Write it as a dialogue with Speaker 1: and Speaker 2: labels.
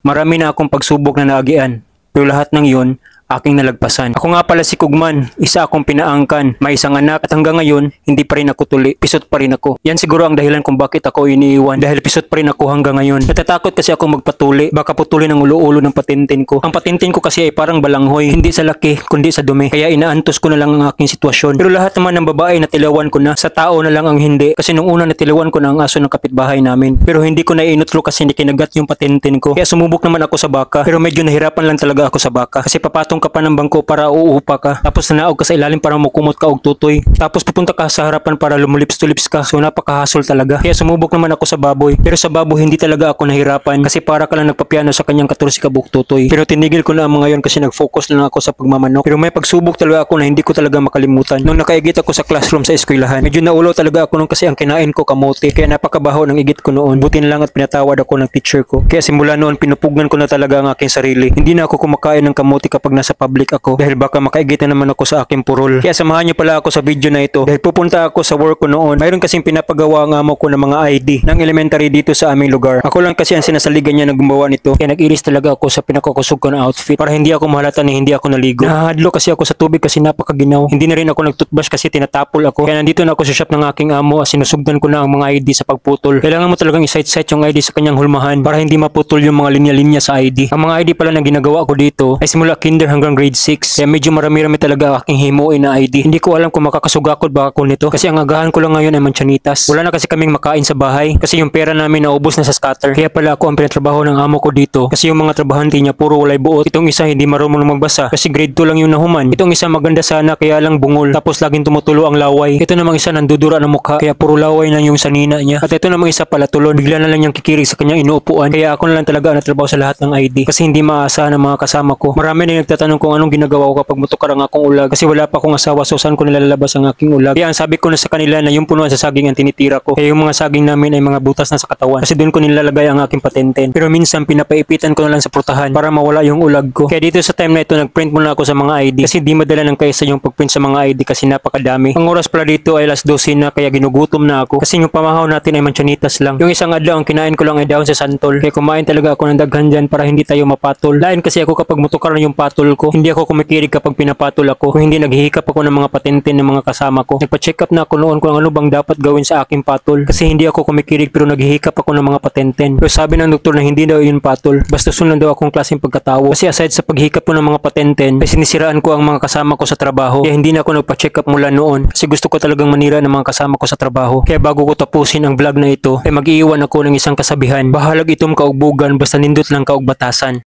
Speaker 1: Marami na akong pagsubok na naagian, pero lahat ng iyon aking nalagpasan. Ako nga pala si Kugman, isa akong pinaangkan, may isang anak at hanggang ngayon hindi pa rin ako tuli, pisot pa rin ako. Yan siguro ang dahilan kung bakit ako iniiwan dahil pisot pa rin ako hanggang ngayon. Natatakot kasi ako magpatuli, baka putuli ng ulo-ulo ng patintin ko. Ang patintin ko kasi ay parang balanghoy, hindi sa laki kundi sa dumi, kaya inaantos ko na lang ang aking sitwasyon. Pero lahat naman ng babae natilawan ko na, sa tao na lang ang hindi, kasi nung una natilawan ko na ang aso ng kapitbahay namin. Pero hindi ko na inutro kasi hindi kinagat yung patintin ko, kaya sumubok naman ako sa baka, pero medyo nahirapan lang talaga ako sa baka kasi papatong ka pa ng bangko para uupa ka, tapos nanaog ka sa ilalim para mukumot ka og tutoy, tapos pupunta ka sa harapan para lumulips-tulips ka, so napakahasol talaga. Kaya sumubok naman ako sa baboy, pero sa baboy hindi talaga ako nahirapan kasi para ka lang nagpapiano sa kanyang 14 kabuk tutoy. Pero tinigil ko na ang mga yon kasi nag-focus lang ako sa pagmamanok. Pero may pagsubok talaga ako na hindi ko talaga makalimutan. Nung nakaigit ako sa classroom sa eskwelahan, medyo naulo talaga ako nung kasi ang kinain ko kamote, kaya napakabaho ng igit ko noon. Buti na lang at pinatawad ako ng teacher ko. Kaya simula noon pinupugan ko na talaga ang aking sarili. Hindi na ako kumakain ng kamote kapag nasa public ako dahil baka makaigit na naman ako sa aking purol. Kaya samahan niyo pala ako sa video na ito dahil pupunta ako sa work ko noon. Mayroon kasing pinapagawa ang amo ko ng mga ID ng elementary dito sa aming lugar. Ako lang kasi ang sinasaligan niya na gumawa nito, kaya nag-iris talaga ako sa pinakakusog ko na outfit para hindi ako mahalata na hindi ako naligo. Nahahadlo kasi ako sa tubig kasi napakaginaw. Hindi na rin ako nagtoothbrush kasi tinatapol ako. Kaya nandito na ako sa shop ng aking amo at sinusugdan ko na ang mga ID sa pagputol. Kailangan mo talagang isight-sight yung ID sa kanyang hulmahan para hindi maputol yung mga linya-linya sa ID. Ang mga ID pala na ginagawa ko dito ay simula kinder hanggang grade 6. Kaya medyo marami-rami talaga aking himuin na ID. Hindi ko alam kung makakasugakod ba ako nito kasi ang agahan ko lang ngayon ay manchanitas. Wala na kasi kaming makain sa bahay kasi yung pera namin naubos na sa scatter. Kaya pala ako ang pinatrabaho ng amo ko dito kasi yung mga trabahante niya puro walay buot. Itong isa hindi marunong magbasa kasi grade 2 lang yung nahuman. Itong isa maganda sana kaya lang bungol tapos laging tumutulo ang laway. Ito namang isa nandudura ng mukha kaya puro laway lang yung sanina niya. At ito namang isa pala tulon. Bigla na lang niyang kikirig sa kanyang inuupuan. Kaya ako na lang talaga natrabaho sa lahat ng ID kasi hindi maaasahan ng mga kasama ko. Marami na nagtatanong kung anong ginagawa ko kapag mutukar ang akong ulag kasi wala pa akong asawa so saan ko nilalabas ang aking ulag. Kaya ang sabi ko na sa kanila na yung punuan sa saging ang tinitira ko. Kaya yung mga saging namin ay mga butas na sa katawan kasi doon ko nilalagay ang aking patenten. Pero minsan pinapaipitan ko na lang sa prutahan para mawala yung ulag ko. Kaya dito sa time na ito nagprint muna ako sa mga ID kasi di madala ng kaysa yung pagprint sa mga ID kasi napakadami. Ang oras pala dito ay 12:00 na kaya ginugutom na ako kasi yung pamahaw natin ay manchanitas lang. Yung isang adlaw ang kinain ko lang ay dahon sa santol. Kaya kumain talaga ako ng daghan dyan para hindi tayo mapatol. Lain kasi ako kapag mutukar na yung patol ko. Hindi ako kumikirig kapag pinapatol ako. Kung hindi naghihikap ako ng mga patenten ng mga kasama ko. Nagpa-check up na ako noon kung ano bang dapat gawin sa aking patol. Kasi hindi ako kumikirig pero naghihikap ako ng mga patenten. Pero sabi ng doktor na hindi daw yun patol. Basta sunod daw akong klaseng pagkatawo. Kasi aside sa paghihikap ko ng mga patenten, ay sinisiraan ko ang mga kasama ko sa trabaho. Kaya hindi na ako nagpa-check up mula noon. Kasi gusto ko talagang manira ng mga kasama ko sa trabaho. Kaya bago ko tapusin ang vlog na ito, ay mag-iiwan ako ng isang kasabihan. Bahalag itom kaugbugan basta nindot lang kaugbatasan.